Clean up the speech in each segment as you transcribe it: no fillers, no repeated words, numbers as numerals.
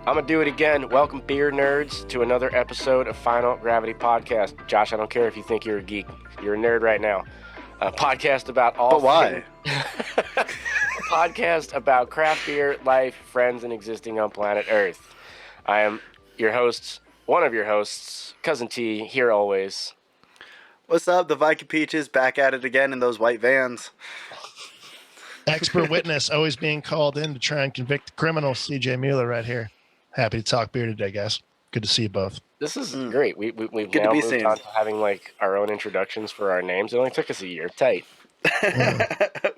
I'm going to do it again. Welcome, beer nerds, to another episode of Final Gravity Podcast. Josh, I don't care if you think you're a geek. You're a nerd right now. A podcast about all... But why? A podcast about craft beer, life, friends, and existing on planet Earth. I am your host, one of your hosts, Cousin T, here always. What's up? The Viking Peaches back at it again in those white vans. Expert witness always being called in to try and convict the criminal. CJ Mueller right here. Happy to talk beer today, guys. Good to see you both. This is great. We've Good now to be moved seen. on to having like our own introductions for our names. It only took us a year. Tight.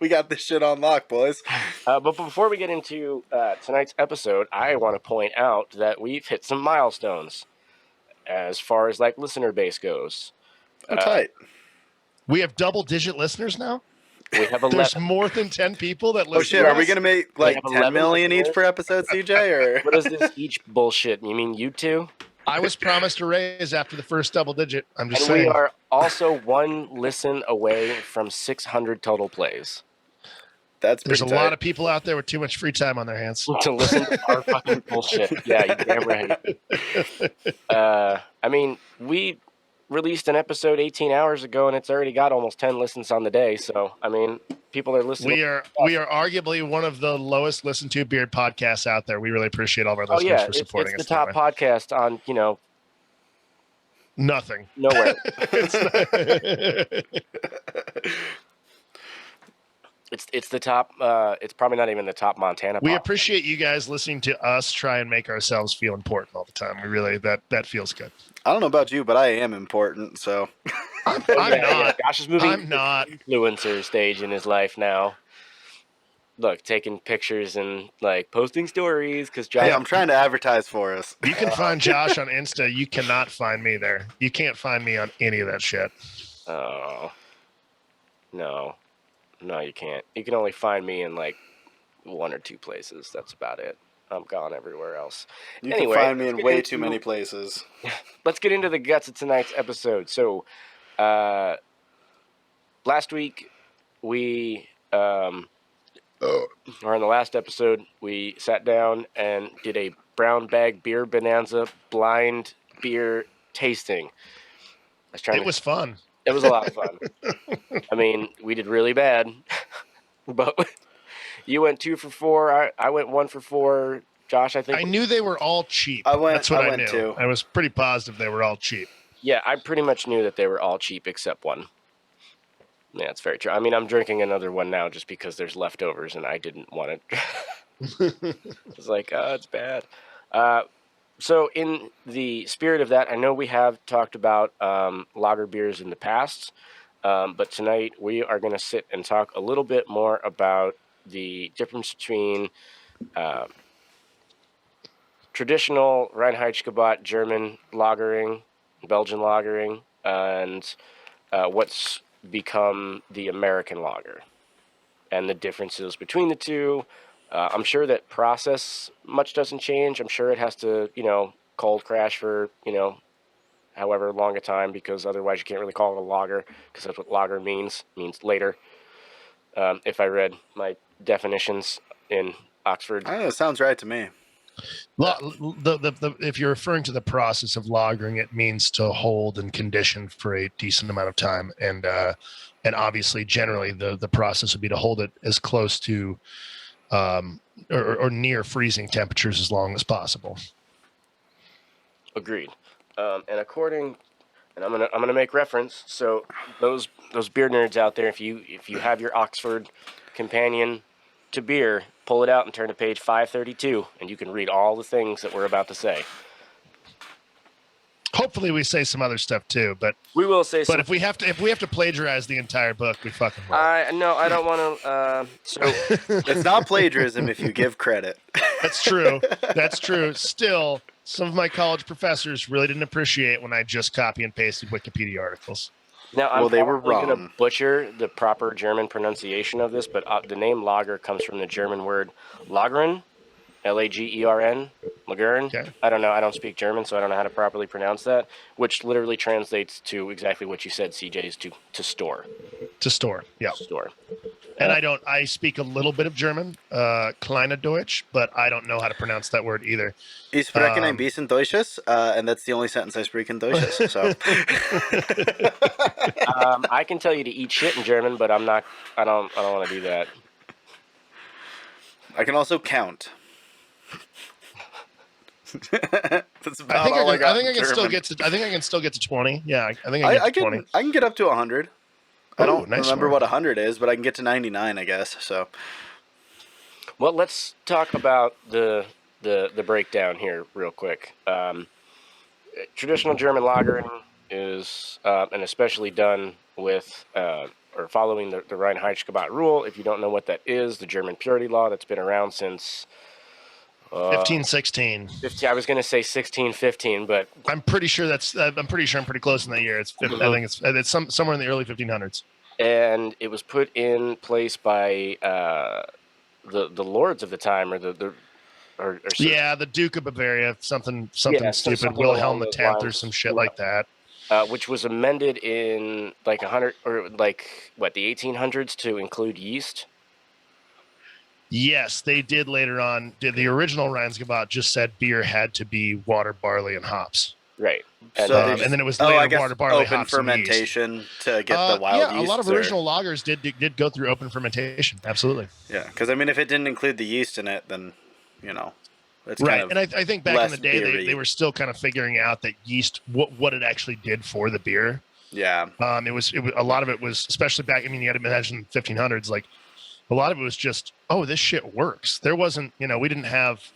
We got this shit on lock, boys. But before we get into tonight's episode, I want to point out that we've hit some milestones as far as like listener base goes. Tight. We have double-digit listeners now? We have 11. There's more than 10 people that listen. Oh shit, to are we us? going to make like have 10 11 million each listeners? per episode, CJ? Or What is this each bullshit? You mean you two? I was promised a raise after the first double digit. I'm just And saying. we are also one listen away from 600 total plays. That's There's a pretty lot tight. of people out there with too much free time on their hands. To listen to our fucking bullshit. Yeah, you're damn right. I mean, we released an episode 18 hours ago, and it's already got almost 10 listens on the day. So, I mean, people are listening. We are arguably one of the lowest listened to beer podcasts out there. We really appreciate all of our Oh listeners yeah, for it's supporting the us. top podcast on Nothing. nowhere. It's the top. It's probably not even the top Montana. We podcast. appreciate you guys listening to us try and make ourselves feel important all the time. We really that feels good. I don't know about you, but I am important, so I'm Yeah, not. Josh is moving. I'm not. Influencer stage in his life now. Look, taking pictures and like posting stories because Josh. hey, I'm trying to advertise for us. You can find Josh on Insta. You cannot find me there. You can't find me on any of that shit. Oh, no, you can't. You can only find me in like one or two places. That's about it. I'm gone everywhere else. You Anyway, can find me let's in get way into- too many places. Let's get into the guts of tonight's episode. So, last week we, or in the last episode, we sat down and did a brown bag beer bonanza blind beer tasting. I was trying It was fun. It was a lot of fun. I mean, we did really bad, but you went 2 for 4. I went 1 for 4. Josh, I think. I knew they were all cheap. I went- That's what I I went knew. too. I was pretty positive they were all cheap. Yeah, I pretty much knew that they were all cheap except one. Yeah, it's very true. I mean, I'm drinking another one now just because there's leftovers and I didn't want it. It's like, oh, it's bad. So in the spirit of that, I know we have talked about lager beers in the past, but tonight we are going to sit and talk a little bit more about the difference between traditional Reinheitsgebot German lagering, Belgian lagering, and what's become the American lager, and the differences between the two. I'm sure that process much doesn't change. I'm sure it has to, cold crash for, however long a time, because otherwise you can't really call it a lager, because that's what lager means later. If I read my definitions in Oxford. I don't know, it sounds right to me. If you're referring to the process of lagering, it means to hold and condition for a decent amount of time, and obviously, generally, the process would be to hold it as close to or near freezing temperatures as long as possible. Agreed. And I'm gonna make reference. So those beer nerds out there, if you have your Oxford companion to beer, pull it out and turn to page 532, and you can read all the things that we're about to say. Hopefully, we say some other stuff too, but We will say. but if we have to plagiarize the entire book, we fucking will. No, I don't want to. So It's not plagiarism if you give credit. That's true. That's true. Still, some of my college professors really didn't appreciate when I just copy and pasted Wikipedia articles. now I'm Well, they were probably gonna wrong. butcher the proper German pronunciation of this, but the name lager comes from the German word lagern, Lagern, Lagern. Okay. I don't know. I don't speak German, so I don't know how to properly pronounce that, which literally translates to exactly what you said, CJ, is to store. To store. Yeah. Store. And I speak a little bit of German, kleine Deutsch, but I don't know how to pronounce that word either. Ich spreche ein bisschen Deutsches, and that's the only sentence I speak in Deutsches. So I can tell you to eat shit in German, but I'm not. I don't want to do that. I can also count. That's about I all I got. think I in can still German. get to. I think I can still get to 20. Yeah, I think I can get to 20. I can get up to 100. I Oh, don't nice remember one. what 100 is, but I can get to 99, I guess. So Well, let's talk about the breakdown here real quick. Traditional German lagering is, and especially done with or following the Reinheitsgebot rule. If you don't know what that is, the German purity law that's been around since 1516. 15. I was going to say 1615, but I'm pretty sure that's. I'm pretty sure I'm pretty close in that year. It's. I think it's somewhere in the early 1500s. And it was put in place by the lords of the time, or Yeah, the Duke of Bavaria, something Yeah, stupid, something Wilhelm along the those Tenth or lines. some shit Yeah. like that. Which was amended in like 100 or like what, the 1800s to include yeast. Yes, they did later on. Did the original Reinheitsgebot just said beer had to be water, barley, and hops. Right. And So they And just- then it was I later guess water, barley, open hops, and yeast. fermentation to get the wild Yeah, yeast. a lot of original lagers did go through open fermentation. Absolutely. Yeah, because I mean, if it didn't include the yeast in it, then it's Right. kind of And I think back in less the day, beery. they were still kind of figuring out that yeast, what it actually did for the beer. Yeah. It was a lot of it was, especially back. I mean, you got to imagine 1500s. Like a lot of it was just, oh, this shit works. There wasn't, we didn't have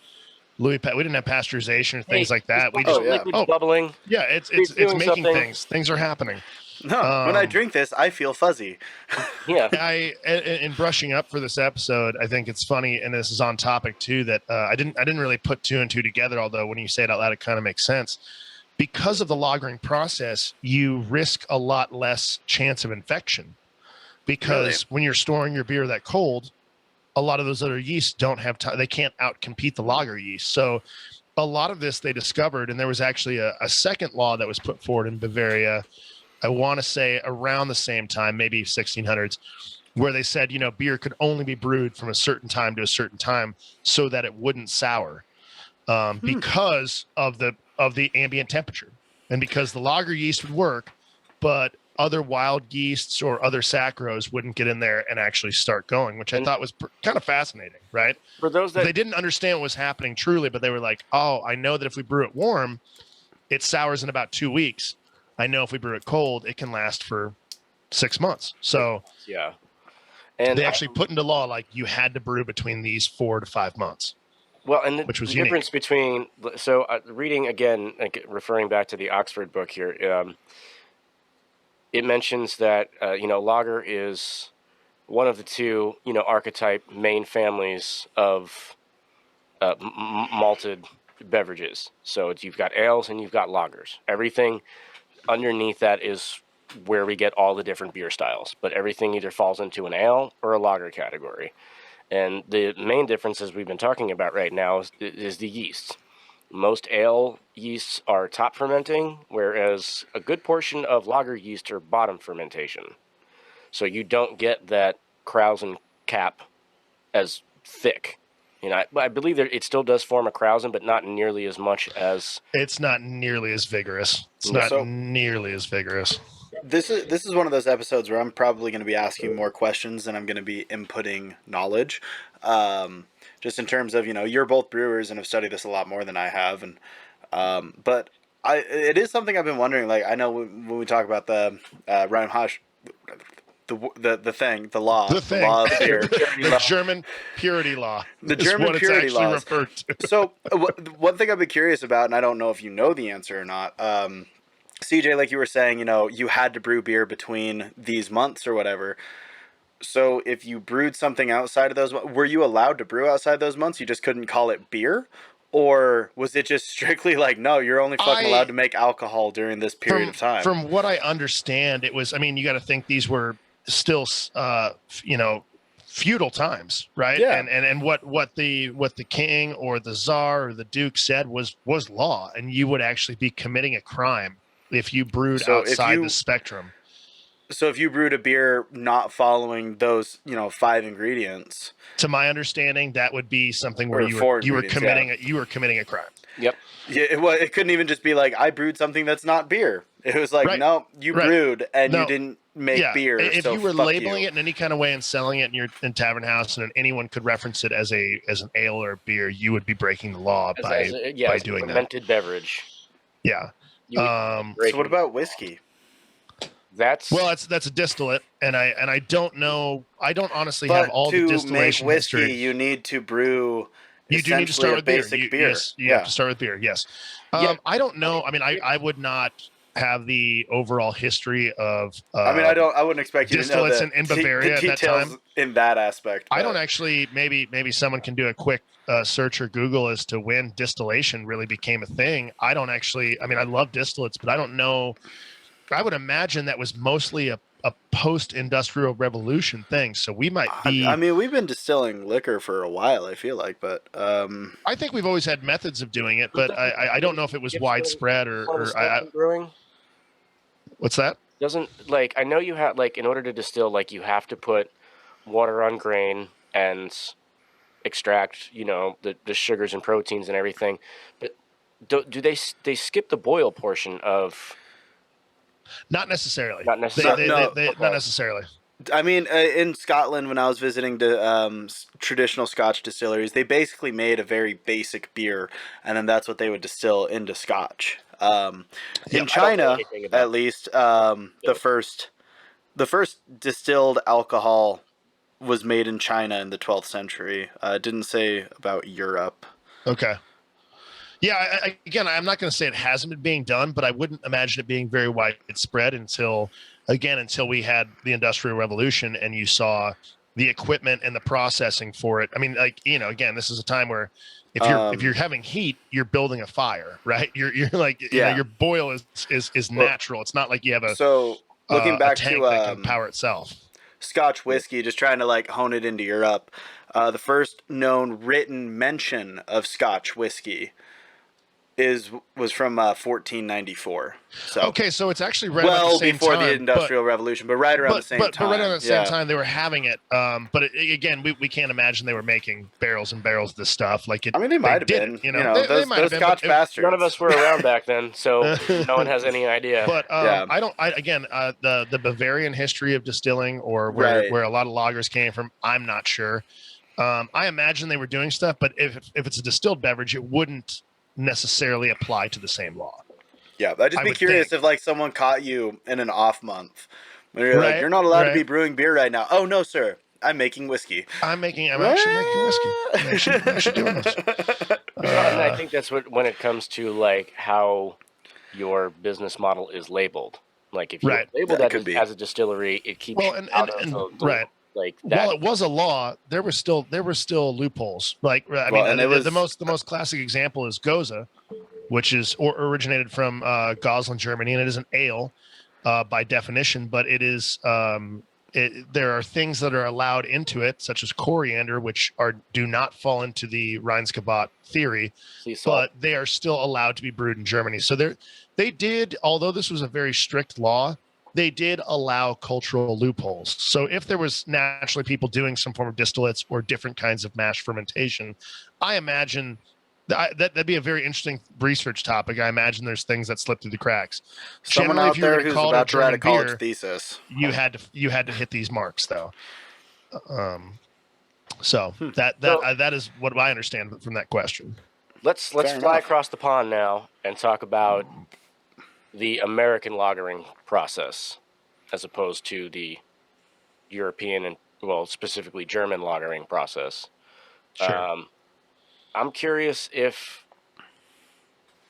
we didn't have pasteurization or things like that. We just, liquid's bubbling. yeah, it's doing making something. things are happening. No, when I drink this, I feel fuzzy. Yeah. In brushing up for this episode, I think it's funny, and this is on topic too, that I didn't really put two and two together. Although when you say it out loud, it kind of makes sense. Because of the lagering process, you risk a lot less chance of infection. Because when you're storing your beer that cold, a lot of those other yeasts don't have time; they can't outcompete the lager yeast. So, a lot of this they discovered, and there was actually a second law that was put forward in Bavaria. I want to say around the same time, maybe 1600s, where they said, beer could only be brewed from a certain time to a certain time so that it wouldn't sour because of the ambient temperature and because the lager yeast would work, but other wild yeasts or other saccharos wouldn't get in there and actually start going, which I thought was kind of fascinating, right? For those that They didn't understand what was happening truly, but they were like, oh, I know that if we brew it warm, it sours in about 2 weeks. I know if we brew it cold, it can last for 6 months. So yeah. And they actually put into law, like, you had to brew between these 4 to 5 months. Well, and which was the difference between, so reading again, like, referring back to the Oxford book here, it mentions that, lager is one of the two, archetype main families of malted beverages. So you've got ales and you've got lagers. Everything underneath that is where we get all the different beer styles, but everything either falls into an ale or a lager category. And the main difference, as we've been talking about right now, is the yeast. Most ale yeasts are top fermenting, whereas a good portion of lager yeast are bottom fermentation. So you don't get that Krausen cap as thick. I believe that it still does form a Krausen, but not nearly as much as... It's not nearly as vigorous. Nearly as vigorous. This is one of those episodes where I'm probably going to be asking more questions than I'm going to be inputting knowledge. Just in terms of, you're both brewers and have studied this a lot more than I have. And but it is something I've been wondering. Like, I know when we talk about the Reinheitsgebot, the law of beer. The German purity law. The German purity law. So one thing I've been curious about, and I don't know if you know the answer or not, CJ, like you were saying, you had to brew beer between these months or whatever. So if you brewed something outside of those, were you allowed to brew outside those months? You just couldn't call it beer? Or was it just strictly like, no, you're only fucking allowed to make alcohol during this period of time? From what I understand, it was, you got to think these were still, feudal times, right? Yeah. And what the king or the czar or the duke said was law, and you would actually be committing a crime if you brewed outside the spectrum. So if you brewed a beer not following those, 5 ingredients, To my understanding, that would be something where or you were 4 ingredients, committing a crime. yeah, it couldn't even just be like I brewed something that's not beer. It was like, Right. no, you Right. brewed and you No. didn't make Yeah, beer. if So you were fuck labeling you. it in any kind of way and selling it in Tavern House, and anyone could reference it as an ale or a beer, you would be breaking the law by as a doing that. fermented beverage. Yeah. You would So break what it. about whiskey? That's That's a distillate, and I don't know. I don't honestly have But all the to make distillation whiskey, history. you need to brew You do need to essentially start a with beer. basic beer. Yes, you have to start with beer. Yes. Yeah. I don't know. I mean, I would not have the overall history of. I wouldn't expect you to know distillates the, in Bavaria the at that details time. in that aspect. I don't actually. Maybe someone can do a quick search or Google as to when distillation really became a thing. I don't actually. I mean, I love distillates, but I don't know. I would imagine that was mostly a post-industrial revolution thing. So we might be. I mean, we've been distilling liquor for a while, I feel like, but I think we've always had methods of doing it, but I don't know if it was widespread or brewing. What's that? Doesn't I know you have in order to distill you have to put water on grain and extract the sugars and proteins and everything, but do they skip the boil portion of? Not necessarily. Not necessarily. Not necessarily. I mean, in Scotland, when I was visiting the traditional Scotch distilleries, they basically made a very basic beer, and then that's what they would distill into Scotch. In China, at least, the first distilled alcohol was made in China in the 12th century. It didn't say about Europe. Okay. Yeah, again, I'm not going to say it hasn't been being done, but I wouldn't imagine it being very widespread until we had the Industrial Revolution and you saw the equipment and the processing for it. I mean, again, this is a time where if you're having heat, you're building a fire, right? You're like, your boil is natural. It's not like you have looking back a tank to that can power itself. Scotch whiskey, just trying to hone it into Europe. The first known written mention of Scotch whiskey was from 1494. So okay, so it's actually right about the same before time, the Industrial Revolution, but right around the same time. But right around the same time, they were having it. But again, we can't imagine they were making barrels and barrels of this stuff. I mean, they might have been. Those been, Scotch bastards. None of us were around back then, so no one has any idea. But the Bavarian history of distilling, or where a lot of lagers came from, I'm not sure. I imagine they were doing stuff, but if it's a distilled beverage, it wouldn't necessarily apply to the same law. Yeah, I'd just be curious if someone caught you in an off month when you're you're not allowed to be brewing beer right now. Oh no, sir, I'm making whiskey. I'm actually making whiskey. I'm actually doing this. And I think that's when it comes to how your business model is labeled. If you label that as a distillery, it keeps out of right. While it was a law, there were still loopholes. The most classic example is Goza, which is originated from Goslar, Germany, and it is an ale by definition. But it is there are things that are allowed into it, such as coriander, which do not fall into the Reinheitsgebot theory, but they are still allowed to be brewed in Germany. So they did, although this was a very strict law, they did allow cultural loopholes. So if there was naturally people doing some form of distillates or different kinds of mash fermentation, I imagine that'd be a very interesting research topic. I imagine there's things that slip through the cracks. Someone out there who's about to write a college thesis, you had to hit these marks though. So that is what I understand from that question. Let's fly across the pond now and talk about the American lagering process as opposed to the European and, specifically German lagering process. Sure. I'm curious if,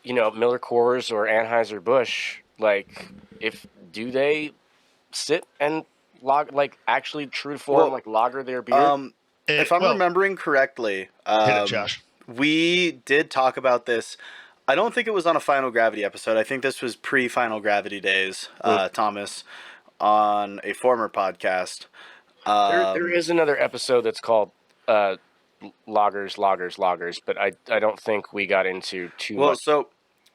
Miller Coors or Anheuser-Busch, do they sit and actually true to form, lager their beer? If I'm remembering correctly, hit it, Josh. We did talk about this. I don't think it was on a Final Gravity episode. I think this was pre-Final Gravity days, Thomas, on a former podcast. There is another episode that's called Loggers, but I don't think we got into too much. Well, so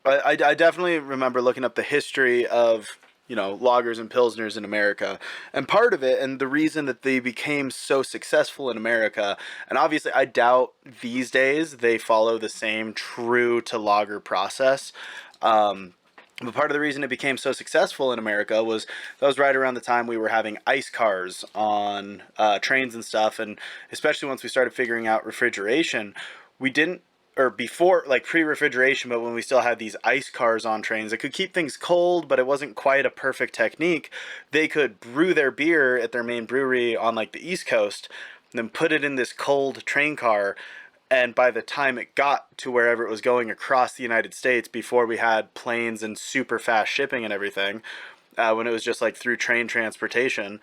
I definitely remember looking up the history of lagers and pilsners in America. And part of it, and the reason that they became so successful in America, and obviously I doubt these days they follow the same true to lager process. But part of the reason it became so successful in America was that was right around the time we were having ice cars on trains and stuff, and especially once we started figuring out refrigeration, we didn't, or before, like pre-refrigeration, but when we still had these ice cars on trains that could keep things cold, but it wasn't quite a perfect technique, they could brew their beer at their main brewery on like the East Coast, and then put it in this cold train car, and by the time it got to wherever it was going across the United States, before we had planes and super fast shipping and everything, when it was just like through train transportation,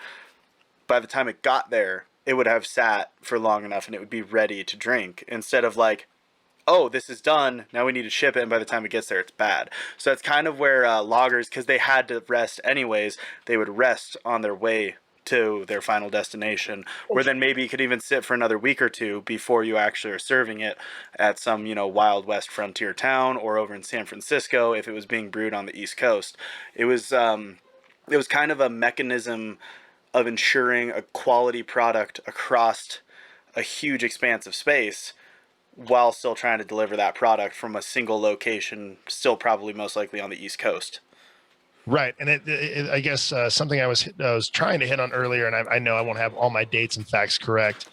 by the time it got there, it would have sat for long enough and it would be ready to drink, instead of like, oh, this is done, now we need to ship it, and by the time it gets there, it's bad. So that's kind of where loggers, because they had to rest anyways, they would rest on their way to their final destination, where then maybe you could even sit for another week or two before you actually are serving it at some, Wild West frontier town, or over in San Francisco if it was being brewed on the East Coast. It was kind of a mechanism of ensuring a quality product across a huge expanse of space, while still trying to deliver that product from a single location, still probably most likely on the East Coast. Right, and I guess something I was trying to hit on earlier, and I know I won't have all my dates and facts correct,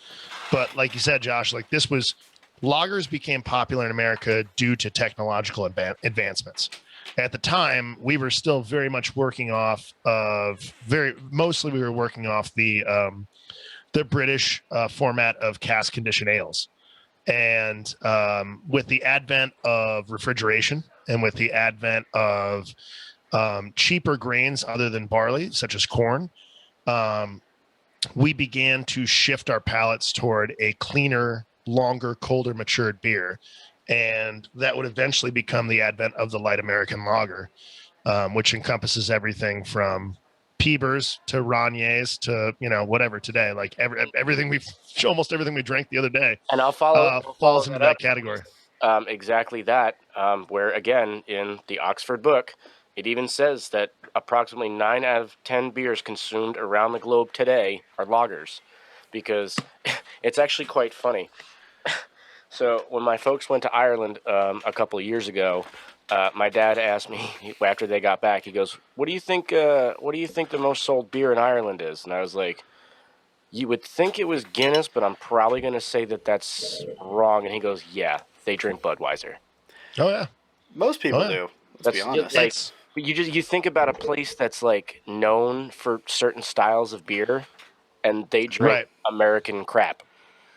but like you said, Josh, like lagers became popular in America due to technological advancements. At the time, we were still very much working off of mostly we were working off the British format of cask conditioned ales. And with the advent of refrigeration and with the advent of cheaper grains other than barley, such as corn, we began to shift our palates toward a cleaner, longer, colder, matured beer. And that would eventually become the advent of the light American lager, which encompasses everything from Peebers to Rogniers to whatever today. Like almost everything we drank the other day, And I'll follow falls into that that up. category. Exactly that. Where again in the Oxford book, it even says that approximately 9 out of 10 beers consumed around the globe today are lagers, because it's actually quite funny. So when my folks went to Ireland a couple of years ago, my dad asked me after they got back. He goes, "What do you think? What do you think the most sold beer in Ireland is?" And I was like, "You would think it was Guinness, but I'm probably going to say that that's wrong." And he goes, "Yeah, they drink Budweiser." Oh yeah, Most people do. Let's be honest. Like, you think about a place that's like known for certain styles of beer, and they drink American crap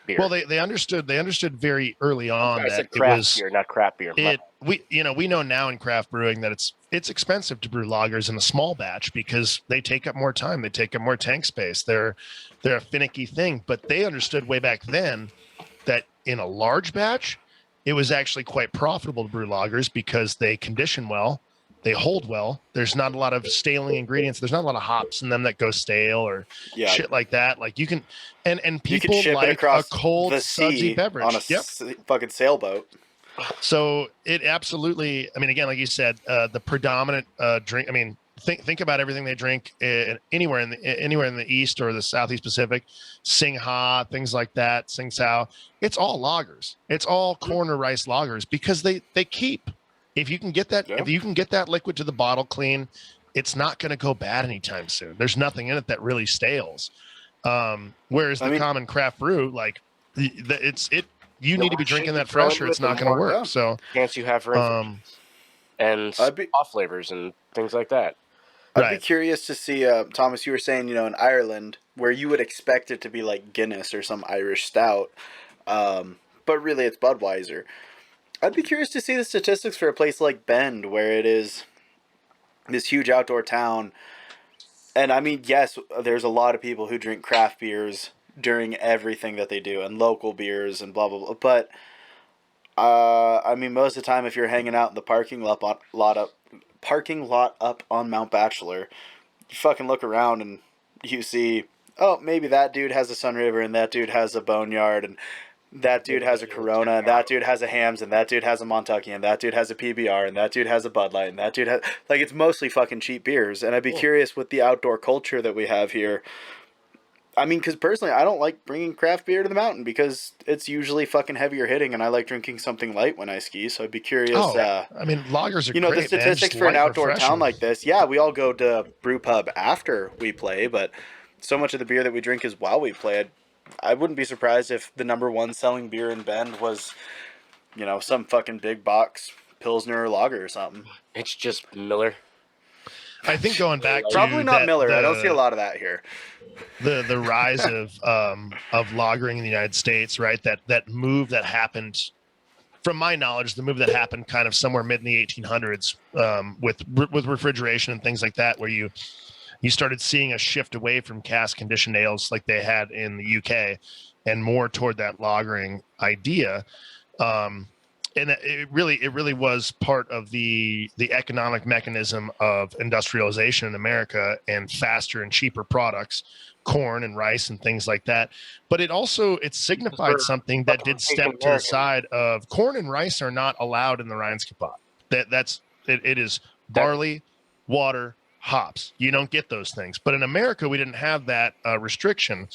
beer. Well, they understood very early on I that said it craft was beer, not crap beer. we know now in craft brewing that it's expensive to brew lagers in a small batch because they take up more time, they take up more tank space. They're a finicky thing, but they understood way back then that in a large batch, it was actually quite profitable to brew lagers because they condition well, they hold well. There's not a lot of staling ingredients. There's not a lot of hops in them that go stale or shit like that. Like you can, and people you can ship like it across a cold, the sea sudsy beverage on a fucking sailboat. So it absolutely. I mean, again, like you said, the predominant drink. I mean, think about everything they drink anywhere in the East or the Southeast Pacific, Singha, things like that, Sing Sao. It's all lagers. It's all corn or rice lagers because they keep. If you can get that liquid to the bottle clean, it's not going to go bad anytime soon. There's nothing in it that really stales. Whereas the common craft brew, like you need to be drinking that fresh or it's not going to work. So chance you have for and off flavors and things like that. I'd be curious to see, Thomas, you were saying, in Ireland, where you would expect it to be like Guinness or some Irish stout, but really it's Budweiser. I'd be curious to see the statistics for a place like Bend, where it is this huge outdoor town. And I mean, yes, there's a lot of people who drink craft beers during everything that they do, and local beers and blah, blah, blah. But, I mean, most of the time, if you're hanging out in the parking lot up on Mount Bachelor, you fucking look around and you see, oh, maybe that dude has a Sun River and that dude has a Boneyard, and that dude has a Corona, and that dude has a Hams, and that dude has a Montucky, and that dude has a PBR, and that dude has a Bud Light, and that dude has like it's mostly fucking cheap beers. And I'd be curious with the outdoor culture that we have here. I mean, because personally, I don't like bringing craft beer to the mountain because it's usually fucking heavier hitting, and I like drinking something light when I ski. So I'd be curious. I mean, lagers are You know, great, the statistics man. for an outdoor refreshing. town like this. Yeah, we all go to brew pub after we play, but so much of the beer that we drink is while we play. I wouldn't be surprised if the number one selling beer in Bend was, you know, some fucking big box Pilsner or lager or something. It's just Miller. I think going back to probably not that, Miller. I don't see a lot of that here. The rise of lagering in the United States, right? That move that happened, from my knowledge, the move that happened kind of somewhere mid in the 1800s with refrigeration and things like that, where you started seeing a shift away from cask conditioned ales like they had in the UK, and more toward that lagering idea. And it really was part of the economic mechanism of industrialization in America and faster and cheaper products, corn and rice and things like that. But it signified something that did step to the side of corn and rice are not allowed in the Reinskippat. It is barley, water, hops. You don't get those things. But in America, we didn't have that restriction.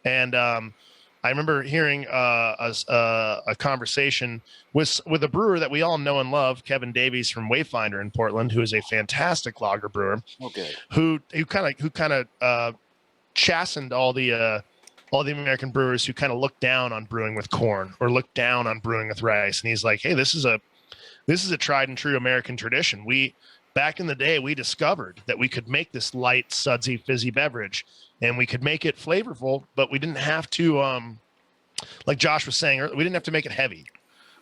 And I remember hearing a conversation with a brewer that we all know and love, Kevin Davies from Wayfinder in Portland, who is a fantastic lager brewer. Okay. Who kind of chastened all the American brewers who kind of looked down on brewing with corn or looked down on brewing with rice. And he's like, hey, this is a tried and true American tradition. Back in the day, we discovered that we could make this light, sudsy, fizzy beverage, and we could make it flavorful, but we didn't have to, like Josh was saying, we didn't have to make it heavy.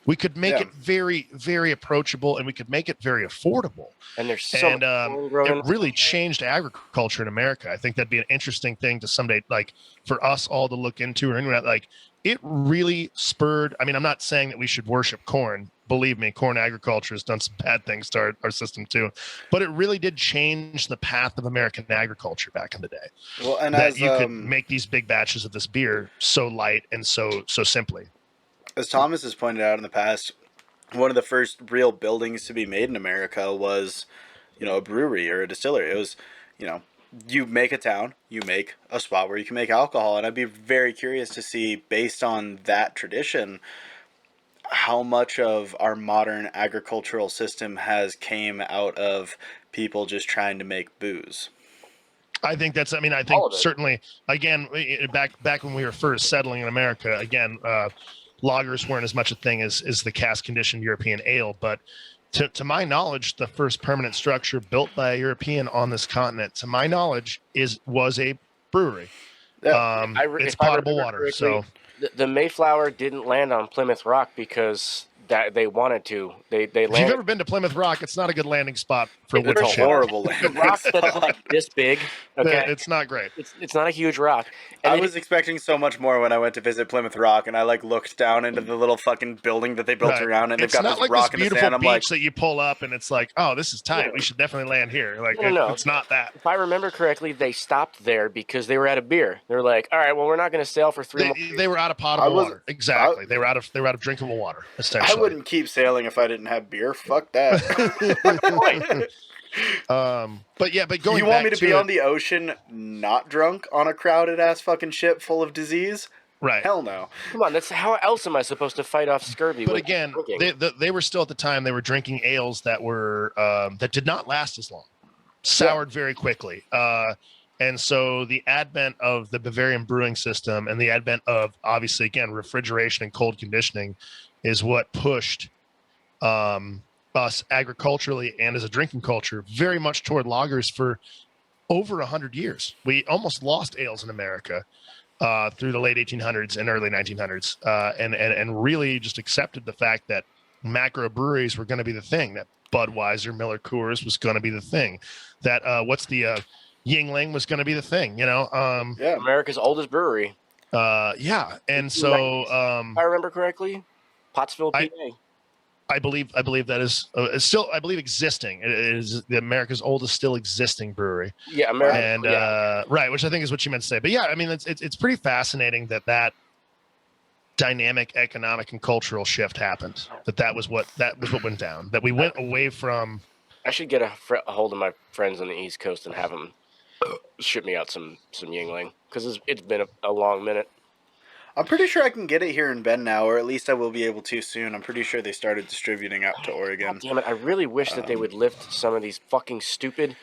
We could make it very, very approachable, and we could make it very affordable. And there's it really changed agriculture in America. I think that'd be an interesting thing to someday, like for us all to look into, or anyone like. It really spurred. I mean, I'm not saying that we should worship corn. Believe me, corn agriculture has done some bad things to our system too. But it really did change the path of American agriculture back in the day. Well, and that you could make these big batches of this beer so light and so simply. As Thomas has pointed out in the past, one of the first real buildings to be made in America was, you know, a brewery or a distillery. It was, you know, you make a town, you make a spot where you can make alcohol. And I'd be very curious to see, based on that tradition, how much of our modern agricultural system has came out of people just trying to make booze. I think certainly, again, back when we were first settling in America, again, lagers weren't as much a thing as the cask conditioned European ale, but to my knowledge, the first permanent structure built by a European on this continent, to my knowledge, was a brewery. Yeah. It's potable water. So the Mayflower didn't land on Plymouth Rock because that they wanted to. They landed. If you've ever been to Plymouth Rock, it's not a good landing spot for wood It's a horrible The landing rock spot. that's like this big. Okay, it's not great. It's not a huge rock. And I was expecting so much more when I went to visit Plymouth Rock, and I like looked down into the little fucking building that they built around, and they've got this rock in the sand. I'm like, that you pull up, and it's like, oh, this is tight. We should definitely land here. Like, no. It's not that. If I remember correctly, they stopped there because they were out of beer. They're like, all right, well, we're not going to sail for 3 months. They were out of potable water. Exactly. They were out of drinkable water. Essentially, I wouldn't keep sailing if I didn't have beer. Fuck that. But going, you want me to be on the ocean not drunk on a crowded ass fucking ship full of disease? Right. Hell no. Come on, that's how else am I supposed to fight off scurvy? But again, they were still at the time, they were drinking ales that were that did not last as long, soured very quickly. And so the advent of the Bavarian brewing system and the advent of, obviously, again, refrigeration and cold conditioning is what pushed us agriculturally and as a drinking culture very much toward lagers for over 100 years. We almost lost ales in America through the late 1800s and early 1900s, and really just accepted the fact that macro breweries were going to be the thing, that Budweiser, Miller Coors was going to be the thing, that Yingling was going to be the thing, America's oldest brewery. And so if I remember correctly, Pottsville, PA. I believe that is still, I believe, existing. It is America's oldest still existing brewery. Yeah, America. And right, which I think is what you meant to say. But yeah, I mean, it's pretty fascinating that dynamic economic and cultural shift happened. That was what went down. That we went away from. I should get a hold of my friends on the East Coast and have them ship me out some Yingling, because it's been a long minute. I'm pretty sure I can get it here in Bend now, or at least I will be able to soon. I'm pretty sure they started distributing out to Oregon. God damn it! I really wish that they would lift some of these fucking stupid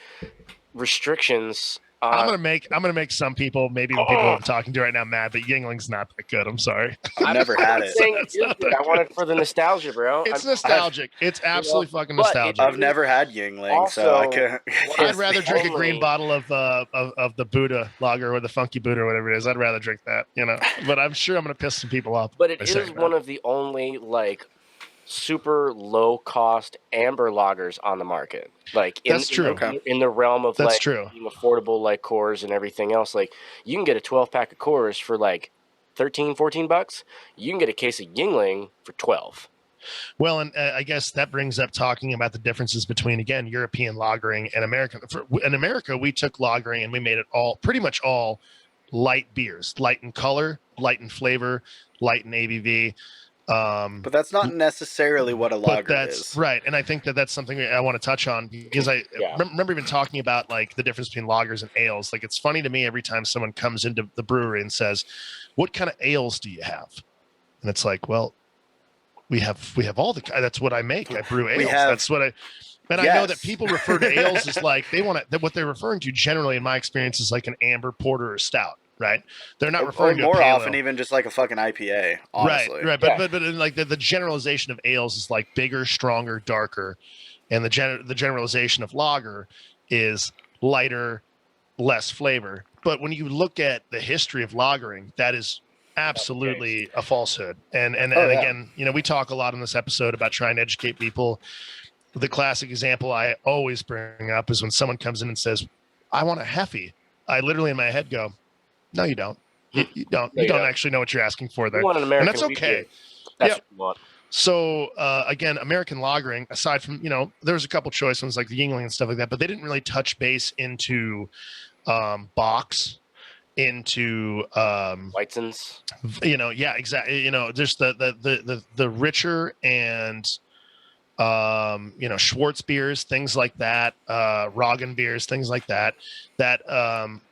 restrictions. I'm gonna make some people, maybe the people I'm talking to right now, mad, but Yingling's not that good. I'm sorry. I've never had it. I want it for the nostalgia, bro. It's nostalgic. It's absolutely fucking nostalgic. I've never had Yingling, so I can't. I'd rather drink a green bottle of the Buddha lager or the Funky Buddha or whatever it is. I'd rather drink that, But I'm sure I'm gonna piss some people off. But it is one of the only super low cost amber lagers on the market. That's true. In the realm of true. Being affordable Coors and everything else. You can get a 12-pack of Coors for $13-14. You can get a case of Yingling for $12. Well, and I guess that brings up talking about the differences between, again, European lagering and American. In America, we took lagering and we made it pretty much all light beers, light in color, light in flavor, light in ABV. But that's not necessarily what a lager is. Right. And I think that's something I want to touch on, because I remember even talking about the difference between lagers and ales. It's funny to me every time someone comes into the brewery and says, what kind of ales do you have? And it's well, we have all that's what I make. I brew ales. That's what I know that people refer to ales as what they're referring to generally in my experience is an amber porter or stout. Right, they're not referring to more pale often ale. Even just a fucking IPA. Honestly. Right. But the generalization of ales is bigger, stronger, darker, and the generalization of lager is lighter, less flavor. But when you look at the history of lagering, that is absolutely a falsehood. And again, we talk a lot in this episode about trying to educate people. The classic example I always bring up is when someone comes in and says, "I want a Heffy." I literally in my head go, no, you don't. You don't. You don't actually know what you're asking for there. You want an American, and that's okay. That's what you want. So again, American lagering, aside from there was a couple choice ones like the Yingling and stuff like that, but they didn't really touch base into box, into Weizen's. Exactly. Just the richer and Schwartz beers, things like that, Roggen beers, things like that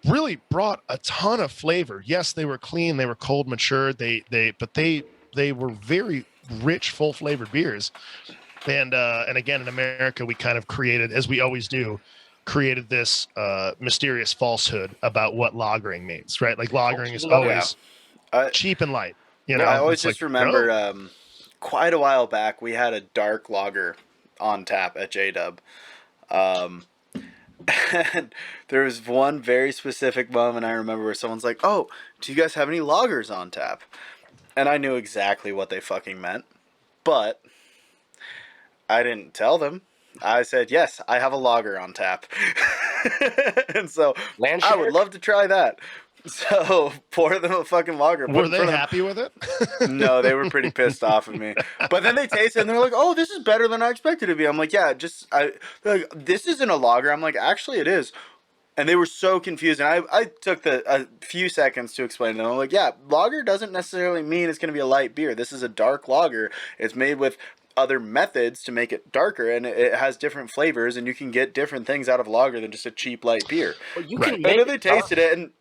really brought a ton of flavor. Yes, they were clean, they were cold matured, but they were very rich, full flavored beers. And again, in America, we kind of created, as we always do, this mysterious falsehood about what lagering means, right? Lagering is always cheap and light. I always just remember quite a while back, we had a dark lager on tap at J-Dub. And there was one very specific moment I remember where someone's like, "Oh, do you guys have any lagers on tap?" And I knew exactly what they fucking meant. But I didn't tell them. I said, "Yes, I have a lager on tap." And so I would love to try that. So pour them a fucking lager. Were they happy with it? No, they were pretty pissed off at me. But then they tasted it and they're like, "Oh, this is better than I expected it to be." I'm like, "Yeah, they're like, this isn't a lager." I'm like, "Actually, it is." And they were so confused. And I took a few seconds to explain to them. I'm like, "Yeah, lager doesn't necessarily mean it's going to be a light beer. This is a dark lager. It's made with other methods to make it darker, and it has different flavors, and you can get different things out of lager than just a cheap light beer." Well, you can and then they tasted it, and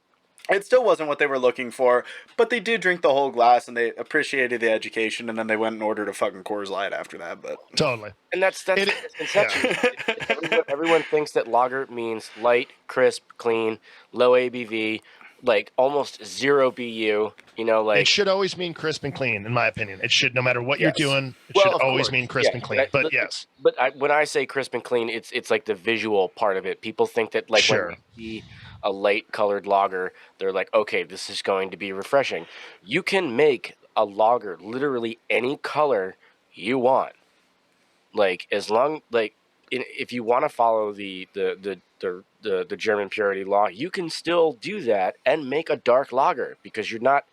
it still wasn't what they were looking for, but they did drink the whole glass, and they appreciated the education, and then they went and ordered a fucking Coors Light after that. But totally. And that's the misconception. Everyone thinks that lager means light, crisp, clean, low ABV, almost zero BU. It should always mean crisp and clean, in my opinion. It should, no matter what you're doing, it should always mean crisp and clean. But yes. But when I say crisp and clean, it's the visual part of it. People think that when you see a light colored lager, they're like, okay, this is going to be refreshing. You can make a lager literally any color you want. If you want to follow the German purity law, you can still do that and make a dark lager because you're not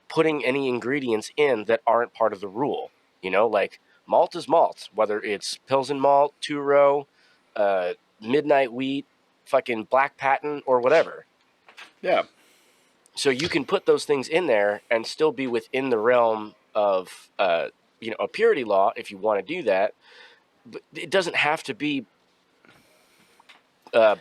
putting any ingredients in that aren't part of the rule. Malt is malt, whether it's Pilsen malt, two-row, midnight wheat, fucking black patent, or whatever. Yeah. So you can put those things in there and still be within the realm of a purity law if you want to do that. But it doesn't have to be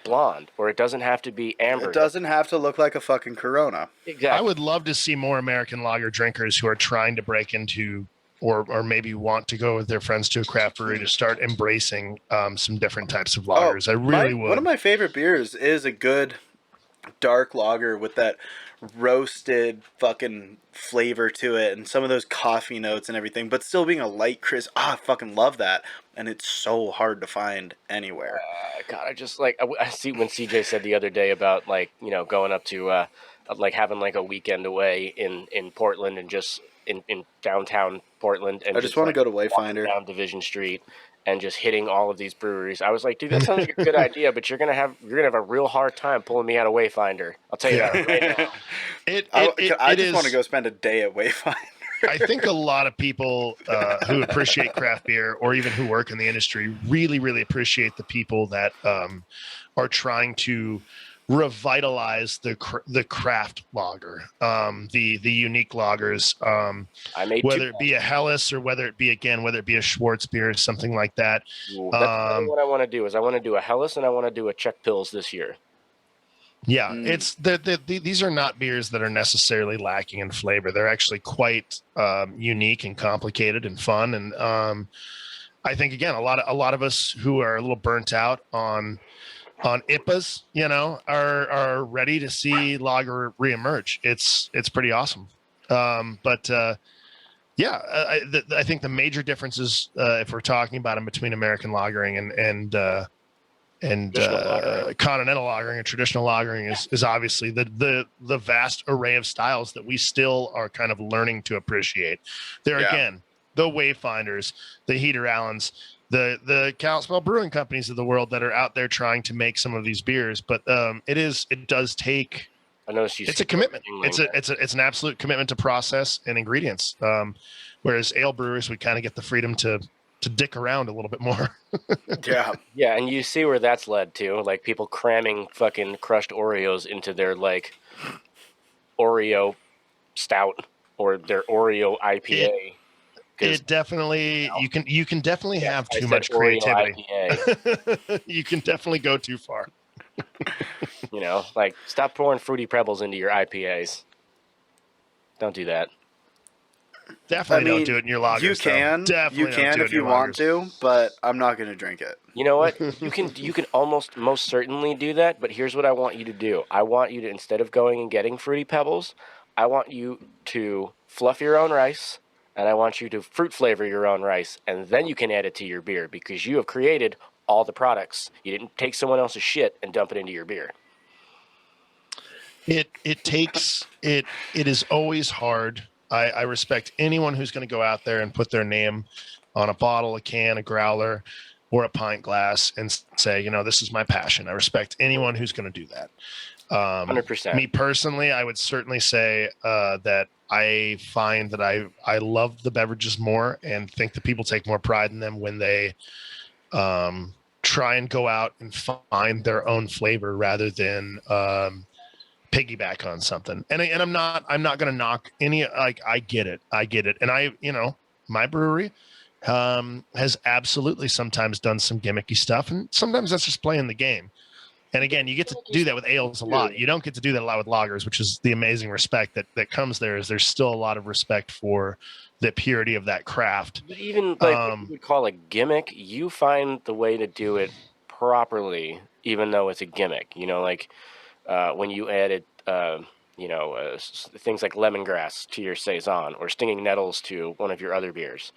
blonde, or it doesn't have to be amber. It doesn't have to look like a fucking Corona. Exactly. I would love to see more American lager drinkers who are trying to break into or maybe want to go with their friends to a craft brewery to start embracing some different types of lagers. I really would. One of my favorite beers is a good dark lager with that roasted fucking flavor to it and some of those coffee notes and everything, but still being a light crisp. I fucking love that, and it's so hard to find anywhere. God, I just I see when CJ said the other day about going up to having like a weekend away in Portland and just in downtown Portland, and I just want to go to Wayfinder down Division Street and just hitting all of these breweries. I was like, dude, that sounds like a good idea, but you're gonna have a real hard time pulling me out of Wayfinder. I'll tell you that right now. I just want to go spend a day at Wayfinder. I think a lot of people who appreciate craft beer or even who work in the industry really, really appreciate the people that are trying to revitalize the craft lager, the unique lagers, whether it be a Helles or whether it be a Schwartz beer or something like that. That's what I want to do. Is I want to do a Helles and I want to do a Czech Pils this year. Yeah, it's these are not beers that are necessarily lacking in flavor. They're actually quite unique and complicated and fun. And I think again, a lot of us who are a little burnt out on IPAs, are ready to see lager reemerge. It's pretty awesome. I think the major differences, if we're talking about them between American lagering and continental lagering and traditional lagering is obviously the vast array of styles that we still are kind of learning to appreciate. Again, the Wayfinders, the Heater Allens, the Kalispell Brewing Companies of the world that are out there trying to make some of these beers, but it does take. I noticed it's a commitment. It's an absolute commitment to process and ingredients. Whereas ale brewers, we kind of get the freedom to dick around a little bit more. Yeah, and you see where that's led to, like people cramming fucking crushed Oreos into their like Oreo stout or their Oreo IPA. It definitely you can definitely have too much creativity. You can definitely go too far. Like stop pouring Fruity Pebbles into your IPAs. Don't do that. Definitely don't do it in your lagers. You can if you want to, but I'm not going to drink it. You know what? You can most certainly do that, but here's what I want you to do. I want you to, instead of going and getting Fruity Pebbles, I want you to fluff your own rice, and I want you to fruit flavor your own rice, and then you can add it to your beer because you have created all the products. You didn't take someone else's shit and dump it into your beer. It is always hard. I respect anyone who's going to go out there and put their name on a bottle, a can, a growler, or a pint glass and say, this is my passion. I respect anyone who's going to do that. 100%. Me personally, I would certainly say that I find that I love the beverages more and think that people take more pride in them when they try and go out and find their own flavor rather than piggyback on something. And I'm not going to knock any, like, I get it. And my brewery has absolutely sometimes done some gimmicky stuff, and sometimes that's just playing the game. And again, you get to do that with ales a lot. You don't get to do that a lot with lagers, which is the amazing respect that comes there. Is there's still a lot of respect for the purity of that craft. But even like what you would call a gimmick, you find the way to do it properly, even though it's a gimmick. When you added, things like lemongrass to your saison or stinging nettles to one of your other beers.